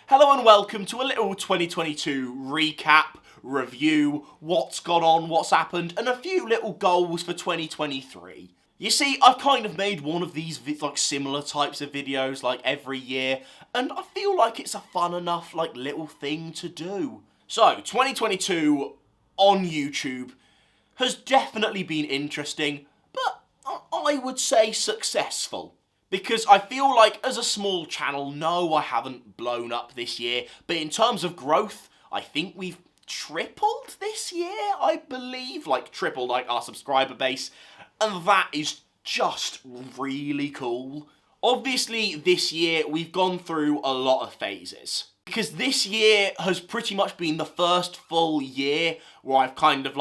Hello and welcome to a little 2022 recap, review, what's gone on, what's happened, and a few little goals for 2023. You see, I've kind of made one of these similar types of videos every year, and I feel like it's a fun enough little thing to do. So, 2022 on YouTube has definitely been interesting, but I would say successful. Because I feel like, as a small channel, no, I haven't blown up this year, but in terms of growth, I think we've tripled this year, I believe. Tripled, our subscriber base, and that is just really cool. Obviously, this year, we've gone through a lot of phases. Because this year has pretty much been the first full year where I've kind of,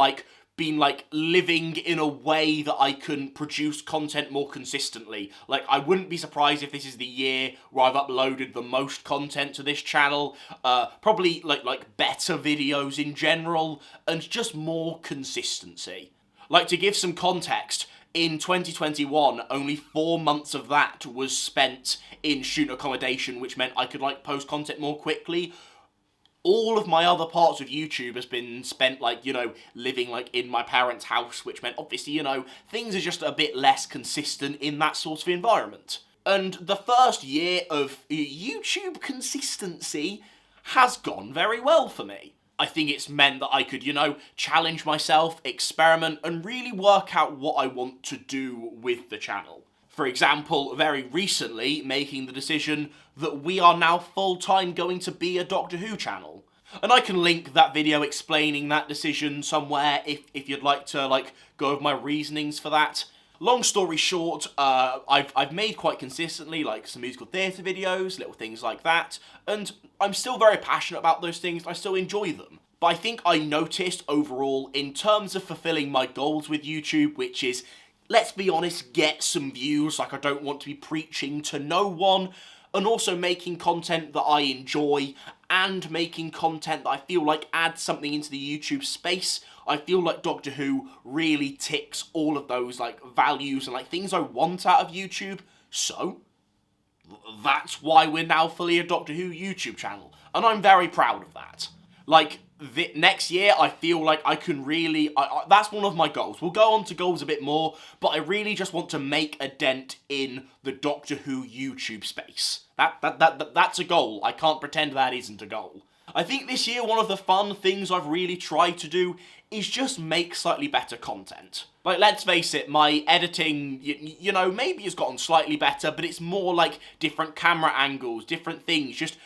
been living in a way that I can produce content more consistently. I wouldn't be surprised if this is the year where I've uploaded the most content to this channel, probably better videos in general, and just more consistency. To give some context, in 2021, only 4 months of that was spent in student accommodation, which meant I could post content more quickly. All of my other parts of YouTube has been spent, living, in my parents' house, which meant, obviously, things are just a bit less consistent in that sort of environment. And the first year of YouTube consistency has gone very well for me. I think it's meant that I could, challenge myself, experiment, and really work out what I want to do with the channel. For example, very recently, making the decision that we are now full-time going to be a Doctor Who channel. And I can link that video explaining that decision somewhere if you'd like to, go over my reasonings for that. Long story short, I've made quite consistently, some musical theatre videos, little things like that, and I'm still very passionate about those things, I still enjoy them. But I think I noticed overall, in terms of fulfilling my goals with YouTube, which is, let's be honest, get some views, I don't want to be preaching to no one, and also making content that I enjoy, and making content that I feel adds something into the YouTube space. I feel like Doctor Who really ticks all of those, values and, things I want out of YouTube. So, that's why we're now fully a Doctor Who YouTube channel, and I'm very proud of that. Next year, I feel like I can really... that's one of my goals. We'll go on to goals a bit more, but I really just want to make a dent in the Doctor Who YouTube space. That's a goal. I can't pretend that isn't a goal. I think this year, one of the fun things I've really tried to do is just make slightly better content. Let's face it, my editing, maybe has gotten slightly better, but it's more different camera angles, different things, just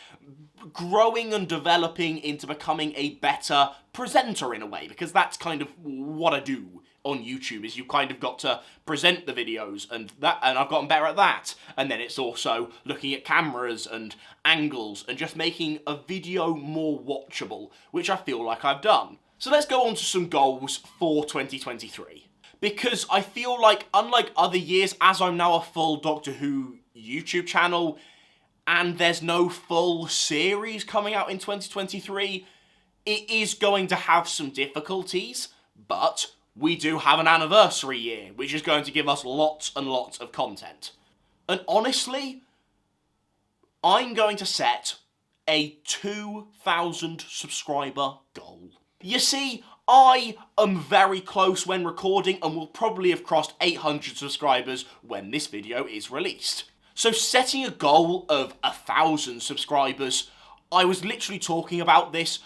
growing and developing into becoming a better presenter in a way, because that's kind of what I do on YouTube, is you kind of got to present the videos, and I've gotten better at that. And then it's also looking at cameras and angles and just making a video more watchable, which I feel like I've done. So let's go on to some goals for 2023. Because I feel like, unlike other years, as I'm now a full Doctor Who YouTube channel, and there's no full series coming out in 2023, it is going to have some difficulties, but we do have an anniversary year, which is going to give us lots and lots of content. And honestly, I'm going to set a 2,000 subscriber goal. You see, I am very close when recording and will probably have crossed 800 subscribers when this video is released. So setting a goal of 1,000 subscribers, I was literally talking about this.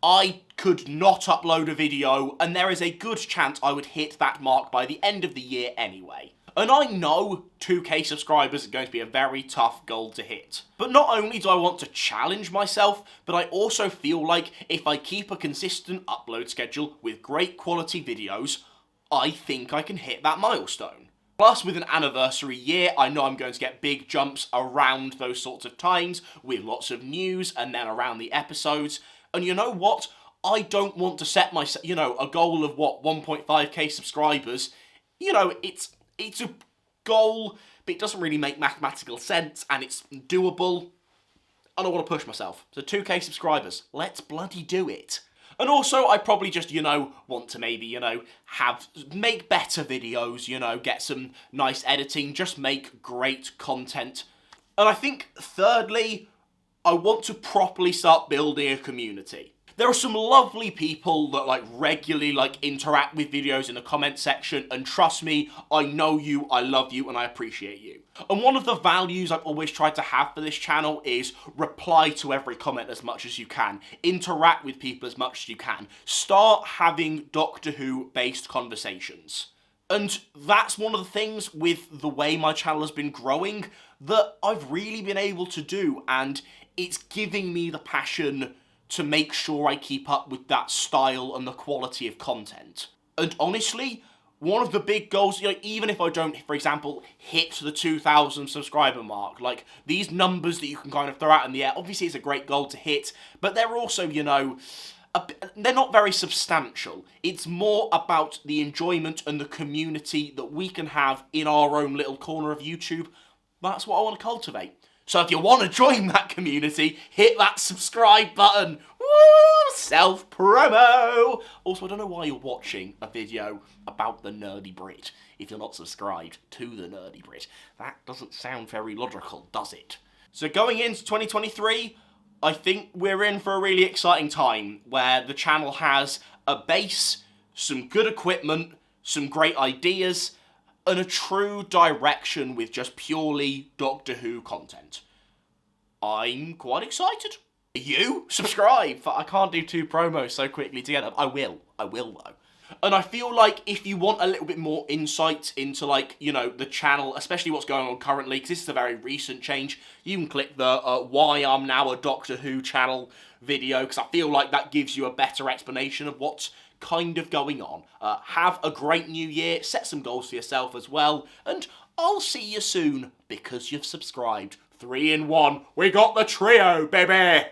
I could not upload a video, and there is a good chance I would hit that mark by the end of the year anyway. And I know 2k subscribers are going to be a very tough goal to hit. But not only do I want to challenge myself, but I also feel like if I keep a consistent upload schedule with great quality videos, I think I can hit that milestone. Plus, with an anniversary year, I know I'm going to get big jumps around those sorts of times, with lots of news, and then around the episodes. And you know what? I don't want to set myself, a goal of, 1.5k subscribers. It's a goal, but it doesn't really make mathematical sense, and it's doable. I don't want to push myself. So 2k subscribers, let's bloody do it. And also, I probably just, want to maybe, make better videos, get some nice editing, just make great content. And I think, thirdly, I want to properly start building a community. There are some lovely people that regularly interact with videos in the comment section, and trust me, I know you, I love you, and I appreciate you. And one of the values I've always tried to have for this channel is reply to every comment as much as you can, interact with people as much as you can, start having Doctor Who based conversations. And that's one of the things with the way my channel has been growing that I've really been able to do, and it's giving me the passion to make sure I keep up with that style and the quality of content. And honestly, one of the big goals, even if I don't, for example, hit the 2,000 subscriber mark, these numbers that you can kind of throw out in the air, obviously it's a great goal to hit, but they're also, they're not very substantial. It's more about the enjoyment and the community that we can have in our own little corner of YouTube. That's what I want to cultivate. So if you want to join that community, hit that subscribe button. Woo! Self-promo! Also, I don't know why you're watching a video about the Nerdy Brit if you're not subscribed to the Nerdy Brit. That doesn't sound very logical, does it? So going into 2023, I think we're in for a really exciting time where the channel has a base, some good equipment, some great ideas, and a true direction with just purely Doctor Who content. I'm quite excited. You? Subscribe! I can't do 2 promos so quickly together. I will though. And I feel like if you want a little bit more insight into the channel, especially what's going on currently, because this is a very recent change, you can click the why I'm now a Doctor Who channel video, because I feel like that gives you a better explanation of what's kind of going on. Have a great new year, set some goals for yourself as well, and I'll see you soon because you've subscribed. 3 in 1, we got the trio, baby!